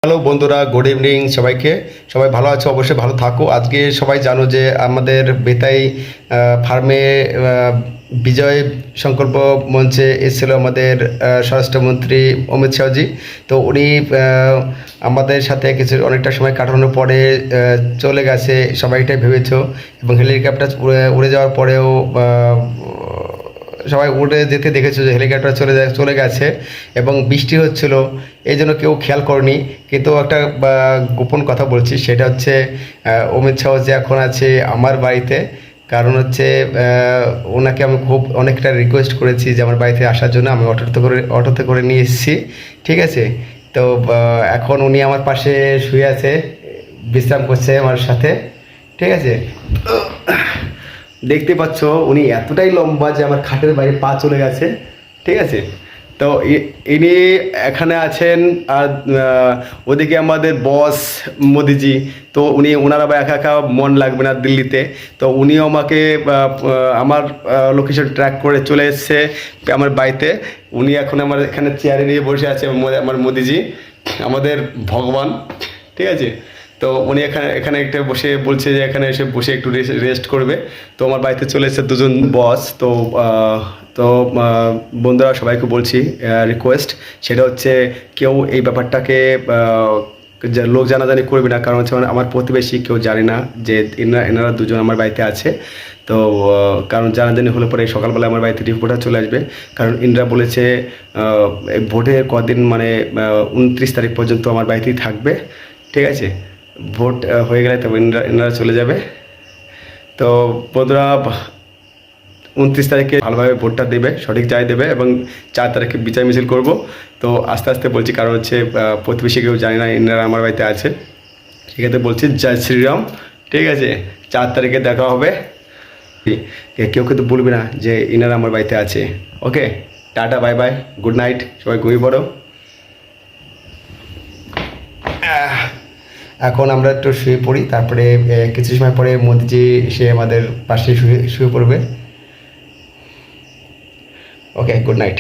Hello বন্ধুরা, good evening সবাইকে। সবাই ভালো আছো? অবশ্যই ভালো থাকো। আজকে সবাই জানো যে আমাদের বেতাই ফার্মে বিজয় সংকল্প মঞ্চে এসেছিল আমাদের স্বরাষ্ট্রমন্ত্রী অমিত শাহজি। তো উনি আমাদের সাথে কিছু অনেকটা সময় কাটানোর পরে চলে গেছে, সবাই এটাই ভেবেছো। এবং হেলিকপ্টার উড়ে যাওয়ার পরেও সবাই উড়ে যেতে দেখেছো যে হেলিকপ্টার চলে গেছে এবং বৃষ্টি হচ্ছিল, এই জন্য কেউ খেয়াল করেনি। কিন্তু একটা গোপন কথা বলছি, সেটা হচ্ছে অমিত শাহ যে এখন আছে আমার বাড়িতে। কারণ হচ্ছে ওনাকে আমি খুব অনেকটা রিকোয়েস্ট করেছি যে আমার বাড়িতে আসার জন্য। আমি অটোতে করে নিয়ে এসেছি, ঠিক আছে। তো এখন উনি আমার পাশে শুয়ে আছে, বিশ্রাম করছে আমার সাথে, ঠিক আছে। দেখতে পাচ্ছ উনি এতটাই লম্বা যে আমার খাটের বাইরে পা চলে গেছে, ঠিক আছে। তো ইনি এখানে আছেন। আর ওদিকে আমাদের বস মোদিজি, তো ওনার আবার একা একা মন লাগবে না দিল্লিতে। তো উনিও আমাকে আমার লোকেশন ট্র্যাক করে চলে এসছে আমার বাড়িতে। উনি এখন আমার এখানে চেয়ারে নিয়ে বসে আছে, আমার মোদিজি, আমাদের ভগবান, ঠিক আছে। তো উনি এখানে এখানে একটা বসে বলছে যে এখানে এসে বসে একটু রেস্ট করবে। তো আমার বাড়িতে চলে এসেছে দুজন বস। তো তো বন্ধুরা সবাইকে বলছি রিকোয়েস্ট, সেটা হচ্ছে কেউ এই ব্যাপারটাকে লোক জানাজানি করবে না। কারণ হচ্ছে আমার প্রতিবেশী কেউ জানে না যে এনারা দুজন আমার বাড়িতে আছে। তো কারণ জানাজানি হলে পরে সকালবেলা আমার বাড়িতে রিপোর্টার চলে আসবে। কারণ ইনরা বলেছে ভোটের কদিন মানে 29 তারিখ পর্যন্ত আমার বাড়িতেই থাকবে, ঠিক আছে। ভোট হয়ে গেলে তবে এনারা চলে যাবে। তো বন্ধুরা 29 তারিখে ভালোভাবে ভোটটা দেবে, সঠিক জায়গায় দেবে এবং 4 তারিখে বিচার মিছিল করব। তো আস্তে আস্তে বলছি, কারণ হচ্ছে প্রতিবেশী কেউ জানে না এনারা আমার বাড়িতে আছে। সেক্ষেত্রে বলছি জয় শ্রীরাম, ঠিক আছে। 4 তারিখে দেখা হবে। কেউ কিন্তু বলবে না যে এনারা আমার বাড়িতে আছে। Okay, tata, bye bye, good night, সবাই ঘুমিয়ে পড়ো। এখন আমরা একটু শুয়ে পড়ি, তারপরে কিছু সময় পরে মোদিজি সে আমাদের পাশে শুয়ে পড়বে। ওকে, গুড নাইট।